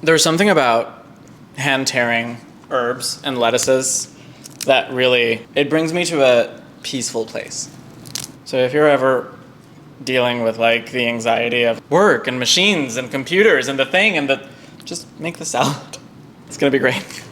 There's something about hand tearing herbs and lettuces that really, it brings me to a peaceful place. So if you're ever dealing with like the anxiety of work and machines and computers and the thing and the, just make the salad. It's gonna be great.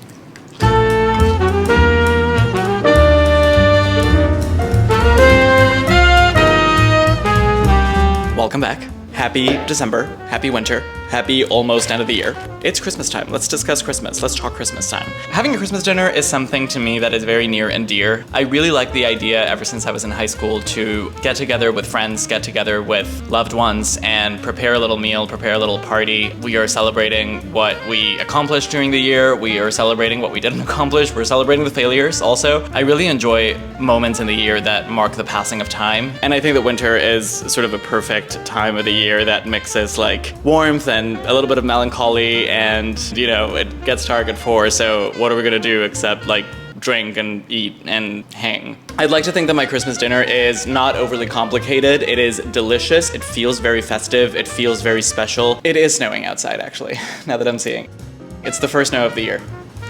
Welcome back. Happy December, happy winter, happy almost end of the year. It's Christmas time. Let's discuss Christmas. Let's talk Christmas time. Having a Christmas dinner is something to me that is very near and dear. I really like the idea ever since I was in high school to get together with friends, get together with loved ones, and prepare a little meal, prepare a little party. We are celebrating what we accomplished during the year. We are celebrating what we didn't accomplish. We're celebrating the failures also. I really enjoy moments in the year that mark the passing of time. And I think that winter is sort of a perfect time of the year that mixes like warmth and a little bit of melancholy, and you know, it gets dark at 4, so what are we gonna do except like drink and eat and hang? I'd like to think that my Christmas dinner is not overly complicated. It is delicious. It feels very festive. It feels very special. It is snowing outside actually, now that I'm seeing. It's the first snow of the year.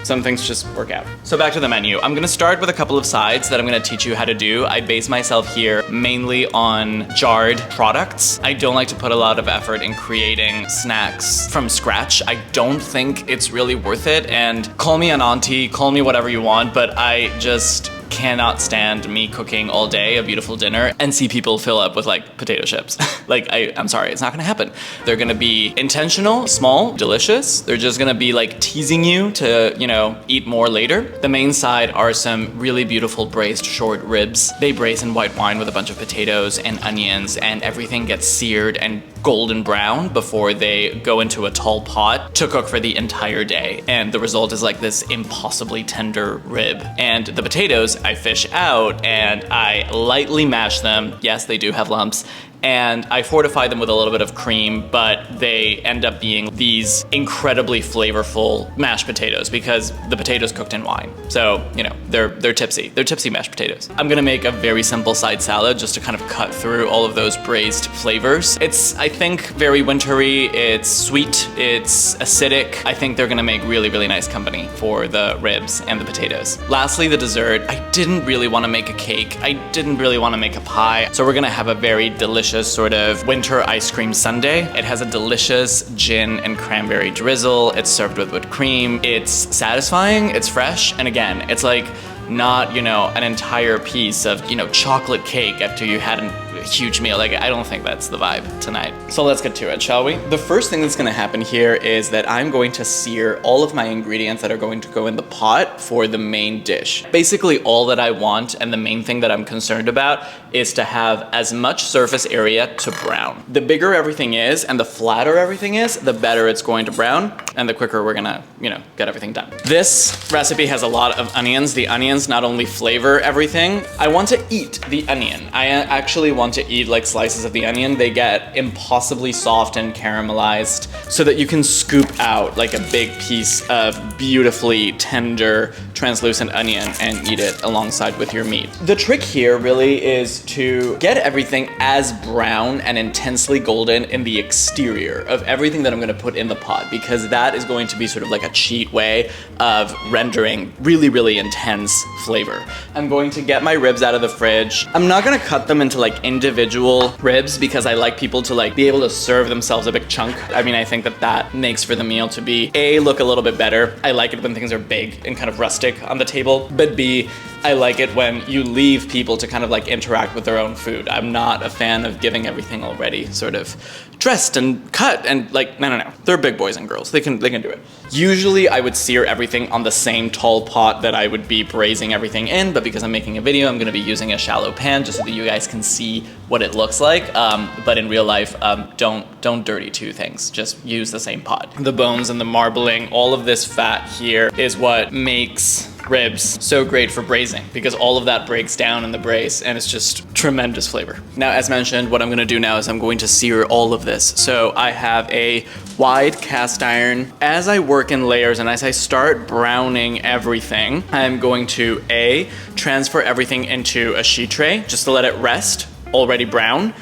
Some things just work out. So back to the menu. I'm gonna start with a couple of sides that I'm gonna teach you how to do. I base myself here mainly on jarred products. I don't like to put a lot of effort in creating snacks from scratch. I don't think it's really worth it, and call me an auntie, call me whatever you want, but I just cannot stand me cooking all day a beautiful dinner and see people fill up with like potato chips. Like, I'm sorry, it's not gonna happen. They're gonna be intentional, small, delicious. They're just gonna be like teasing you to, you know, eat more later. The main side are some really beautiful braised short ribs. They braise in white wine with a bunch of potatoes and onions, and everything gets seared and golden brown before they go into a tall pot to cook for the entire day. And the result is like this impossibly tender rib. And the potatoes I fish out and I lightly mash them. Yes, they do have lumps. And I fortify them with a little bit of cream, but they end up being these incredibly flavorful mashed potatoes because the potatoes cooked in wine. So, you know, they're tipsy. They're tipsy mashed potatoes. I'm gonna make a very simple side salad just to kind of cut through all of those braised flavors. It's, I think, very wintry. It's sweet, it's acidic. I think they're gonna make really, really nice company for the ribs and the potatoes. Lastly, the dessert. I didn't really wanna make a cake. I didn't really wanna make a pie. So we're gonna have a very delicious sort of winter ice cream sundae. It has a delicious gin and cranberry drizzle. It's served with whipped cream. It's satisfying, it's fresh, and again, it's like not, you know, an entire piece of, you know, chocolate cake after you had a huge meal. Like, I don't think that's the vibe tonight. So let's get to it, shall we? The first thing that's gonna happen here is that I'm going to sear all of my ingredients that are going to go in the pot for the main dish. Basically, all that I want and the main thing that I'm concerned about is to have as much surface area to brown. The bigger everything is and the flatter everything is, the better it's going to brown and the quicker we're gonna, you know, get everything done. This recipe has a lot of onions. The onions not only flavor everything, I want to eat the onion. I actually want to eat like slices of the onion. They get impossibly soft and caramelized so that you can scoop out like a big piece of beautifully tender, translucent onion and eat it alongside with your meat. The trick here really is to get everything as brown and intensely golden in the exterior of everything that I'm gonna put in the pot, because that is going to be sort of like a cheat way of rendering really, really intense flavor. I'm going to get my ribs out of the fridge. I'm not gonna cut them into like individual ribs because I like people to like be able to serve themselves a big chunk. I mean, I think that that makes for the meal to be A, look a little bit better. I like it when things are big and kind of rustic on the table, but B, I like it when you leave people to kind of like interact with their own food. I'm not a fan of giving everything already sort of dressed and cut and like, no. They're big boys and girls. They can do it. Usually I would sear everything on the same tall pot that I would be braising everything in, but because I'm making a video, I'm gonna be using a shallow pan just so that you guys can see what it looks like. But in real life, don't dirty two things. Just use the same pot. The bones and the marbling, all of this fat here is what makes ribs so great for braising, because all of that breaks down in the braise and it's just tremendous flavor. Now, as mentioned, what I'm gonna do now is I'm going to sear all of this. So I have a wide cast iron. As I work in layers and as I start browning everything, I'm going to transfer everything into a sheet tray just to let it rest already brown.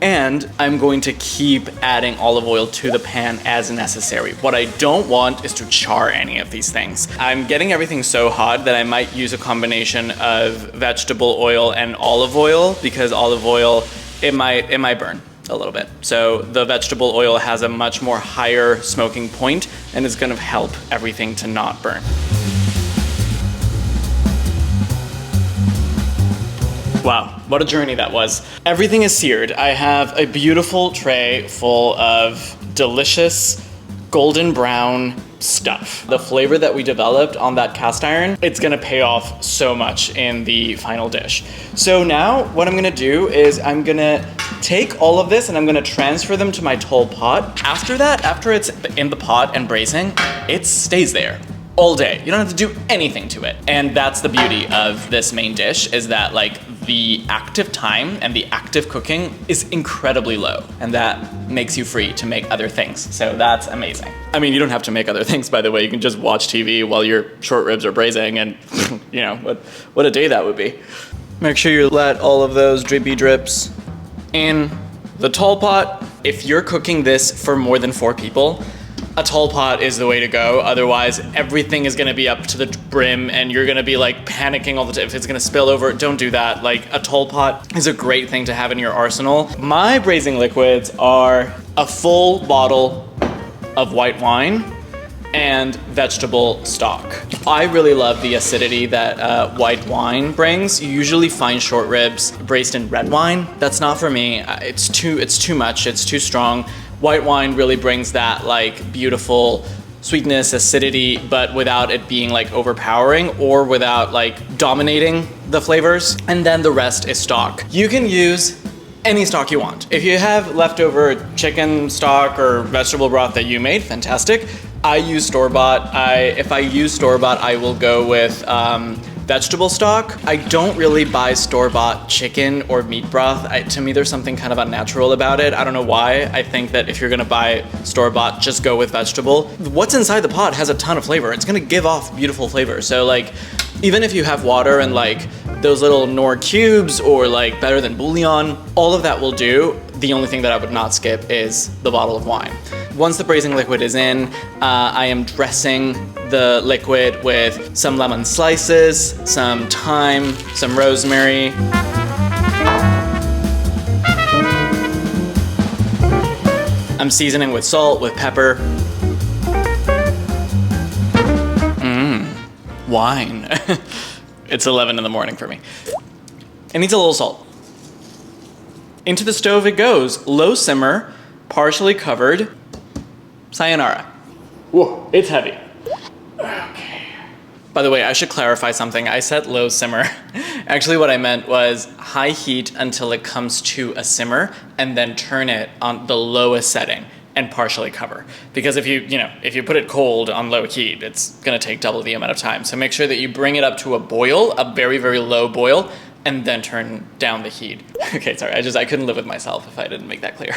And I'm going to keep adding olive oil to the pan as necessary. What I don't want is to char any of these things. I'm getting everything so hot that I might use a combination of vegetable oil and olive oil, because olive oil, it might burn a little bit. So the vegetable oil has a much more higher smoking point and is gonna help everything to not burn. Wow, what a journey that was. Everything is seared. I have a beautiful tray full of delicious golden brown stuff. The flavor that we developed on that cast iron, it's gonna pay off so much in the final dish. So now what I'm gonna do is I'm gonna take all of this and I'm gonna transfer them to my tall pot. After that, after it's in the pot and braising, it stays there all day. You don't have to do anything to it. And that's the beauty of this main dish, is that like the active time and the active cooking is incredibly low, and that makes you free to make other things. So that's amazing. I mean, you don't have to make other things, by the way. You can just watch TV while your short ribs are braising, and you know, what a day that would be. Make sure you let all of those drippy drips in the tall pot. If you're cooking this for more than 4 people, a tall pot is the way to go. Otherwise, everything is gonna be up to the brim and you're gonna be like panicking all the time. If it's gonna spill over, don't do that. Like, a tall pot is a great thing to have in your arsenal. My braising liquids are a full bottle of white wine and vegetable stock. I really love the acidity that white wine brings. You usually find short ribs braised in red wine. That's not for me. It's too much, it's too strong. White wine really brings that like beautiful sweetness, acidity, but without it being like overpowering or without like dominating the flavors. And then the rest is stock. You can use any stock you want. If you have leftover chicken stock or vegetable broth that you made, fantastic. I use store-bought. If I use store-bought, I will go with vegetable stock. I don't really buy store-bought chicken or meat broth. To me, there's something kind of unnatural about it. I don't know why. I think that if you're gonna buy store-bought, just go with vegetable. What's inside the pot has a ton of flavor. It's gonna give off beautiful flavor. So like, even if you have water and like those little Knorr cubes or like Better Than Bouillon, all of that will do. The only thing that I would not skip is the bottle of wine. Once the braising liquid is in, I am dressing the liquid with some lemon slices, some thyme, some rosemary. I'm seasoning with salt, with pepper. Wine. It's 11 in the morning for me. It needs a little salt. Into the stove it goes. Low simmer, partially covered. Sayonara. Whoa, it's heavy. Okay. By the way, I should clarify something. I said low simmer. Actually, what I meant was high heat until it comes to a simmer, and then turn it on the lowest setting and partially cover. Because if you put it cold on low heat, it's gonna take double the amount of time. So make sure that you bring it up to a boil, a very, very low boil, and then turn down the heat. Okay, sorry, I couldn't live with myself if I didn't make that clear.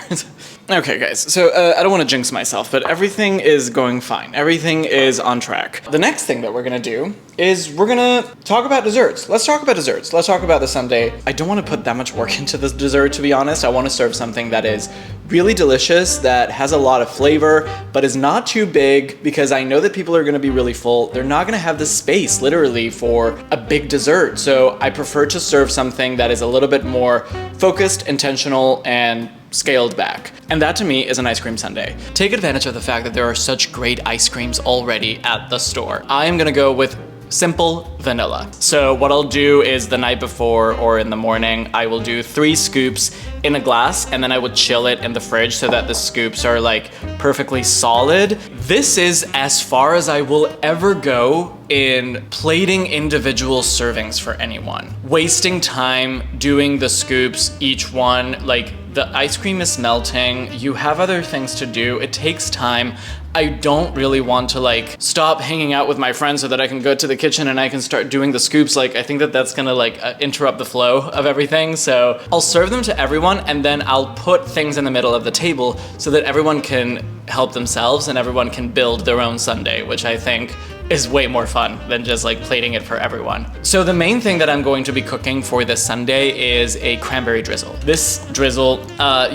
Okay, guys, so I don't wanna jinx myself, but everything is going fine. Everything is on track. The next thing that we're gonna do is we're gonna talk about desserts. Let's talk about desserts. Let's talk about the sundae. I don't wanna put that much work into this dessert, to be honest. I wanna serve something that is really delicious, that has a lot of flavor, but is not too big, because I know that people are gonna be really full. They're not gonna have the space, literally, for a big dessert. So I prefer to serve something that is a little bit more focused, intentional, and scaled back. And that to me is an ice cream sundae. Take advantage of the fact that there are such great ice creams already at the store. I am gonna go with simple vanilla. So what I'll do is the night before or in the morning, I will do 3 scoops in a glass, and then I would chill it in the fridge so that the scoops are like perfectly solid. This is as far as I will ever go in plating individual servings for anyone. Wasting time doing the scoops, each one, like the ice cream is melting, you have other things to do, it takes time. I don't really want to like stop hanging out with my friends so that I can go to the kitchen and I can start doing the scoops. Like, I think that that's gonna like interrupt the flow of everything. So I'll serve them to everyone, and then I'll put things in the middle of the table so that everyone can help themselves and everyone can build their own sundae, which I think is way more fun than just like plating it for everyone. So the main thing that I'm going to be cooking for this Sunday is a cranberry drizzle. This drizzle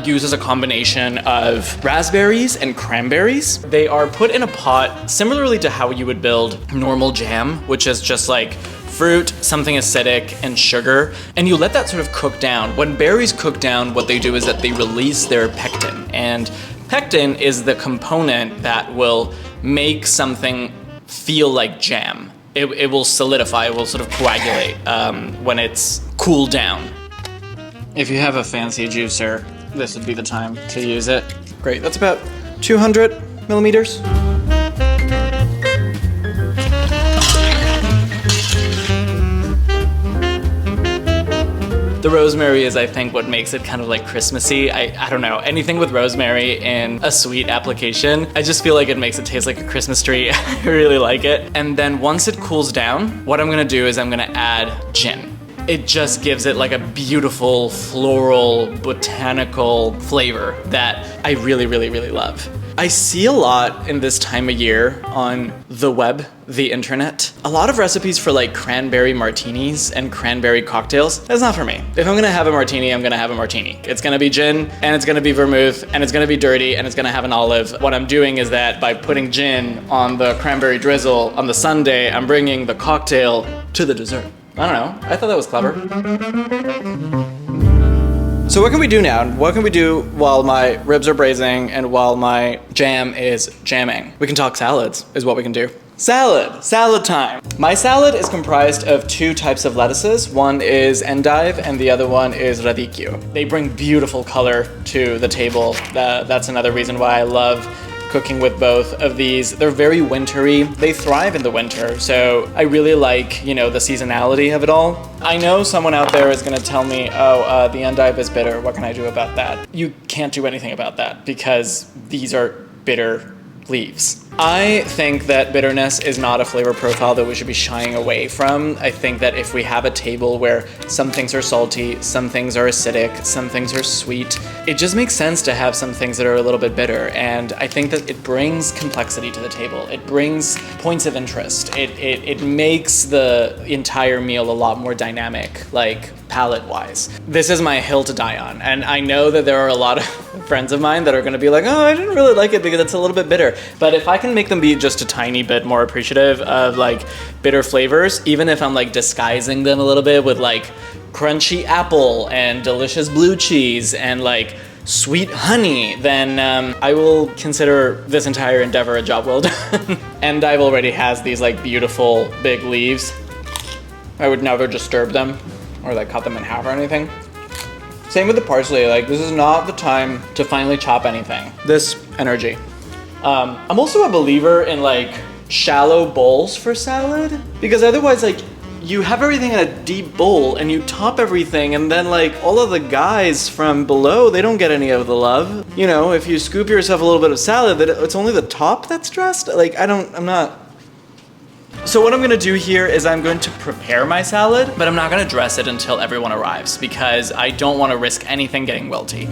uses a combination of raspberries and cranberries. They are put in a pot similarly to how you would build normal jam, which is just like fruit, something acidic, and sugar, and you let that sort of cook down. When berries cook down, what they do is that they release their pectin, and pectin is the component that will make something feel like jam. It will solidify, it will sort of coagulate when it's cooled down. If you have a fancy juicer, this would be the time to use it. Great, that's about 200 millimeters. The rosemary is, I think, what makes it kind of like Christmassy. I don't know, anything with rosemary in a sweet application, I just feel like it makes it taste like a Christmas tree. I really like it. And then once it cools down, what I'm gonna do is I'm gonna add gin. It just gives it like a beautiful floral botanical flavor that I really, really, really love. I see a lot in this time of year on the web, the internet, a lot of recipes for like cranberry martinis and cranberry cocktails. That's not for me. If I'm gonna have a martini, I'm gonna have a martini. It's gonna be gin, and it's gonna be vermouth, and it's gonna be dirty, and it's gonna have an olive. What I'm doing is that by putting gin on the cranberry drizzle on the sundae, I'm bringing the cocktail to the dessert. I don't know, I thought that was clever. So what can we do now? What can we do while my ribs are braising and while my jam is jamming? We can talk salads, is what we can do. Salad time. My salad is comprised of two types of lettuces. One is endive and the other one is radicchio. They bring beautiful color to the table. That's another reason why I love cooking with both of these. They're very wintry. They thrive in the winter, so I really like, you know, the seasonality of it all. I know someone out there is gonna tell me, oh, the endive is bitter. What can I do about that? You can't do anything about that because these are bitter leaves. I think that bitterness is not a flavor profile that we should be shying away from. I think that if we have a table where some things are salty, some things are acidic, some things are sweet, it just makes sense to have some things that are a little bit bitter. And I think that it brings complexity to the table. It brings points of interest. It makes the entire meal a lot more dynamic, like palate-wise. This is my hill to die on. And I know that there are a lot of friends of mine that are gonna be like, oh, I didn't really like it because it's a little bit bitter. But if I can make them be just a tiny bit more appreciative of like bitter flavors, even if I'm like disguising them a little bit with like crunchy apple and delicious blue cheese and like sweet honey, then I will consider this entire endeavor a job well done. Endive already has these like beautiful big leaves. I would never disturb them or like cut them in half or anything. Same with the parsley, like this is not the time to finally chop anything. This energy. I'm also a believer in like shallow bowls for salad, because otherwise like you have everything in a deep bowl and you top everything and then like all of the guys from below, they don't get any of the love. You know, if you scoop yourself a little bit of salad, that it's only the top that's dressed. Like I'm not. So what I'm gonna do here is I'm going to prepare my salad, but I'm not gonna dress it until everyone arrives because I don't wanna risk anything getting wilty.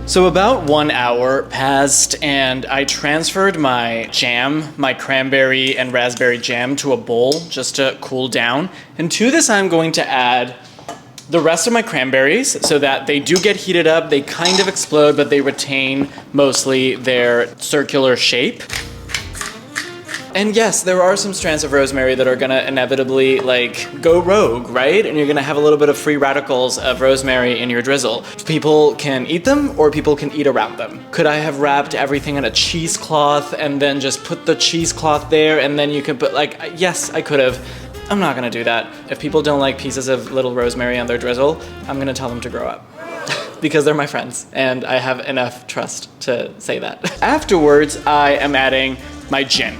So about 1 hour passed and I transferred my jam, my cranberry and raspberry jam, to a bowl just to cool down. And to this I'm going to add the rest of my cranberries so that they do get heated up, they kind of explode, but they retain mostly their circular shape. And yes, there are some strands of rosemary that are gonna inevitably like go rogue, right? And you're gonna have a little bit of free radicals of rosemary in your drizzle. People can eat them or people can eat around them. Could I have wrapped everything in a cheesecloth and then just put the cheesecloth there and then you could put like, yes, I could have. I'm not gonna do that. If people don't like pieces of little rosemary on their drizzle, I'm gonna tell them to grow up. Because they're my friends and I have enough trust to say that. Afterwards, I am adding my gin.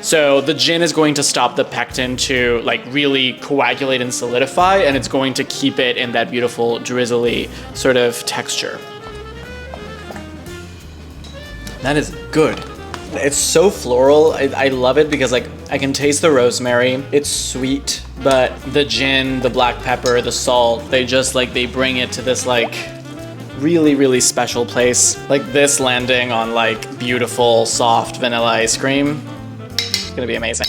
So the gin is going to stop the pectin to like really coagulate and solidify, and it's going to keep it in that beautiful drizzly sort of texture. That is good. It's so floral. I love it because like I can taste the rosemary. It's sweet, but the gin, the black pepper, the salt, they just like, they bring it to this like really, really special place. Like this landing on like beautiful, soft vanilla ice cream. It's gonna be amazing.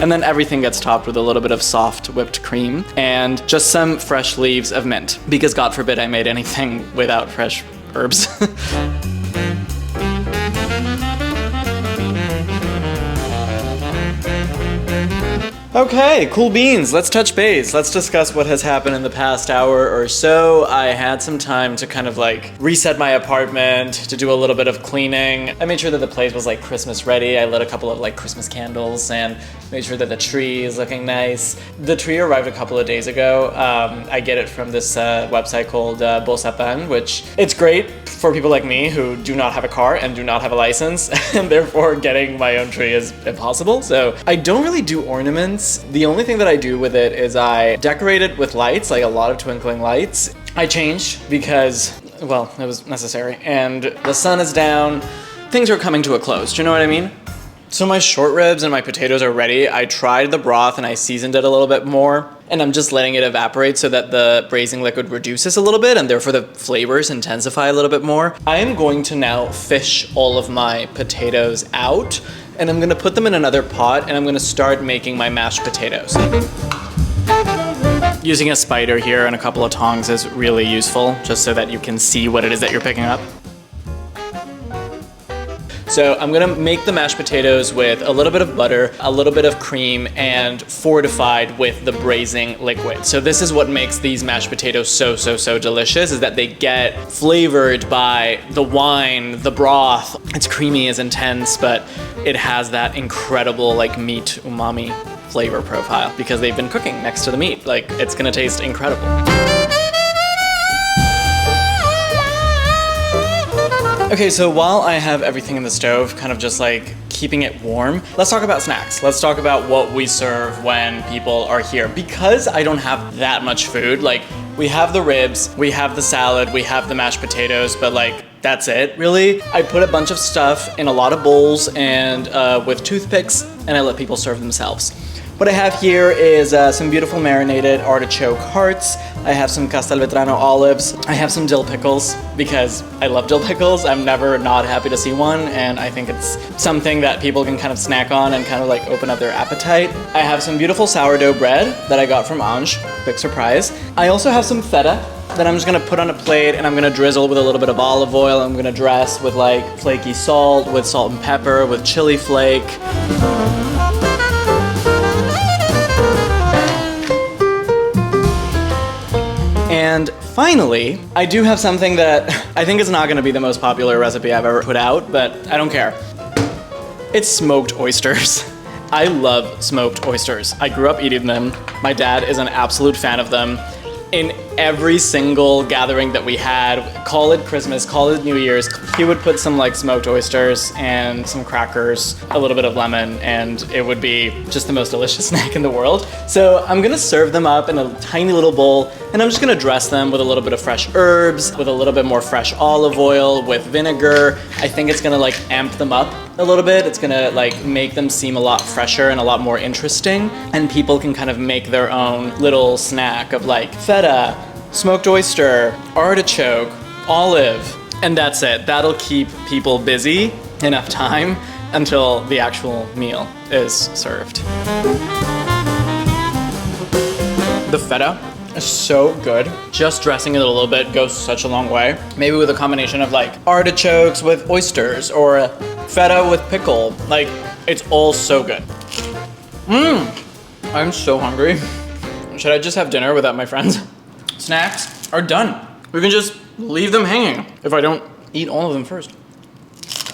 And then everything gets topped with a little bit of soft whipped cream and just some fresh leaves of mint, because God forbid I made anything without fresh herbs. Okay, cool beans. Let's touch base. Let's discuss what has happened in the past hour or so. I had some time to kind of like reset my apartment, to do a little bit of cleaning. I made sure that the place was like Christmas ready. I lit a couple of like Christmas candles and made sure that the tree is looking nice. The tree arrived a couple of days ago. I get it from this website called Beau Sapin, which it's great for people like me who do not have a car and do not have a license, and therefore getting my own tree is impossible. So I don't really do ornaments. The only thing that I do with it is I decorate it with lights, like a lot of twinkling lights. I changed because, well, it was necessary, and the sun is down, things are coming to a close, do you know what I mean? So my short ribs and my potatoes are ready. I tried the broth and I seasoned it a little bit more, and I'm just letting it evaporate so that the braising liquid reduces a little bit and therefore the flavors intensify a little bit more. I am going to now fish all of my potatoes out, and I'm gonna put them in another pot, and I'm gonna start making my mashed potatoes. Using a spider here and a couple of tongs is really useful, just so that you can see what it is that you're picking up. So I'm gonna make the mashed potatoes with a little bit of butter, a little bit of cream, and fortified with the braising liquid. So this is what makes these mashed potatoes so delicious, is that they get flavored by the wine, the broth. It's creamy, it's intense, but it has that incredible like meat umami flavor profile because they've been cooking next to the meat. Like, it's gonna taste incredible. Okay, so while I have everything in the stove, kind of just like keeping it warm, let's talk about snacks. Let's talk about what we serve when people are here. Because I don't have that much food, like we have the ribs, we have the salad, we have the mashed potatoes, but like that's it, really. I put a bunch of stuff in a lot of bowls and with toothpicks, and I let people serve themselves. What I have here is some beautiful marinated artichoke hearts. I have some Castelvetrano olives. I have some dill pickles because I love dill pickles. I'm never not happy to see one, and I think it's something that people can kind of snack on and kind of like open up their appetite. I have some beautiful sourdough bread that I got from Ange, big surprise. I also have some feta that I'm just gonna put on a plate, and I'm gonna drizzle with a little bit of olive oil. I'm gonna dress with like flaky salt, with salt and pepper, with chili flake. And finally, I do have something that I think is not gonna be the most popular recipe I've ever put out, but I don't care. It's smoked oysters. I love smoked oysters. I grew up eating them. My dad is an absolute fan of them. In every single gathering that we had, call it Christmas, call it New Year's, he would put some like smoked oysters and some crackers, a little bit of lemon, and it would be just the most delicious snack in the world. So I'm gonna serve them up in a tiny little bowl, and I'm just gonna dress them with a little bit of fresh herbs, with a little bit more fresh olive oil, with vinegar. I think it's gonna like amp them up a little bit. It's gonna like make them seem a lot fresher and a lot more interesting, and people can kind of make their own little snack of like feta, smoked oyster, artichoke, olive, and that's it. That'll keep people busy enough time until the actual meal is served. The feta is so good. Just dressing it a little bit goes such a long way. Maybe with a combination of like artichokes with oysters or feta with pickle. Like, it's all so good. I'm so hungry. Should I just have dinner without my friends? Snacks are done. We can just leave them hanging if I don't eat all of them first.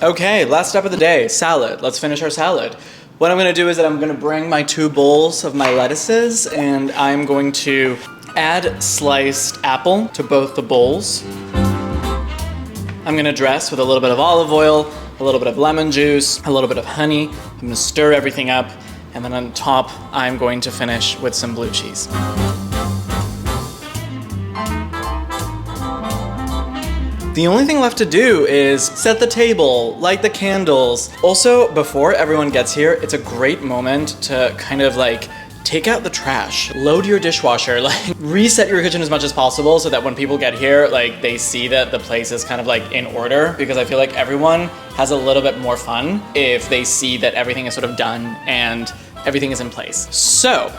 Okay, last step of the day, salad. Let's finish our salad. What I'm gonna do is that I'm gonna bring my 2 bowls of my lettuces, and I'm going to add sliced apple to both the bowls. I'm gonna dress with a little bit of olive oil, a little bit of lemon juice, a little bit of honey. I'm gonna stir everything up, and then on top, I'm going to finish with some blue cheese. The only thing left to do is set the table, light the candles. Also, before everyone gets here, it's a great moment to kind of like take out the trash, load your dishwasher, like reset your kitchen as much as possible so that when people get here, like they see that the place is kind of like in order, because I feel like everyone has a little bit more fun if they see that everything is sort of done and everything is in place. So,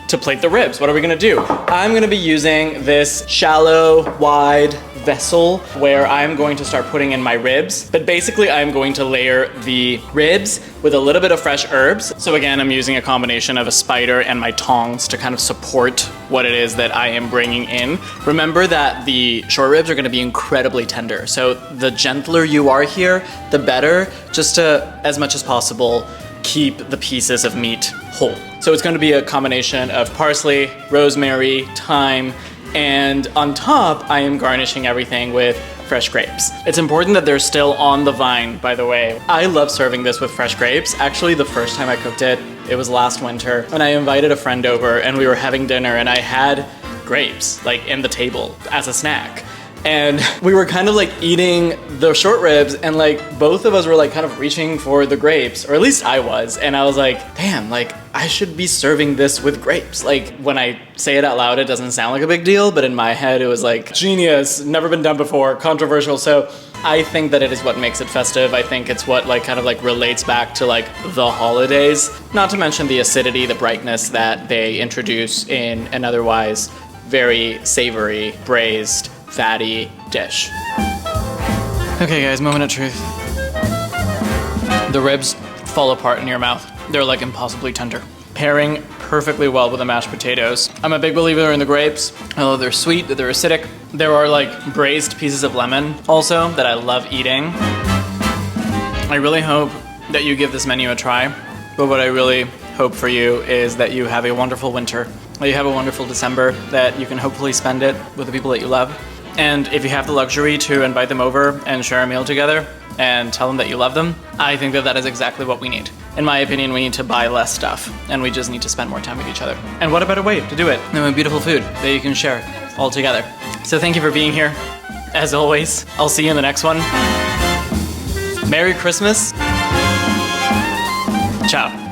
to plate the ribs, what are we gonna do? I'm gonna be using this shallow, wide vessel where I'm going to start putting in my ribs. But basically I'm going to layer the ribs with a little bit of fresh herbs. So again, I'm using a combination of a spider and my tongs to kind of support what it is that I am bringing in. Remember that the short ribs are gonna be incredibly tender. So the gentler you are here, the better, just to, as much as possible, keep the pieces of meat whole. So it's going to be a combination of parsley, rosemary, thyme, and on top, I am garnishing everything with fresh grapes. It's important that they're still on the vine, by the way. I love serving this with fresh grapes. Actually, the first time I cooked it, it was last winter, and I invited a friend over and we were having dinner and I had grapes like in the table as a snack. And we were kind of like eating the short ribs and like both of us were like kind of reaching for the grapes, or at least I was. And I was like, damn, like I should be serving this with grapes. Like when I say it out loud, it doesn't sound like a big deal, but in my head it was like genius, never been done before, controversial. So I think that it is what makes it festive. I think it's what like kind of like relates back to like the holidays, not to mention the acidity, the brightness that they introduce in an otherwise very savory, braised, fatty dish. Okay guys, moment of truth. The ribs fall apart in your mouth. They're like impossibly tender. Pairing perfectly well with the mashed potatoes. I'm a big believer in the grapes. Although they're sweet, they're acidic. There are like braised pieces of lemon also that I love eating. I really hope that you give this menu a try. But what I really hope for you is that you have a wonderful winter, that you have a wonderful December, that you can hopefully spend it with the people that you love. And if you have the luxury to invite them over and share a meal together and tell them that you love them, I think that that is exactly what we need. In my opinion, we need to buy less stuff and we just need to spend more time with each other. And what a better way to do it than with beautiful food that you can share all together. So thank you for being here. As always, I'll see you in the next one. Merry Christmas. Ciao.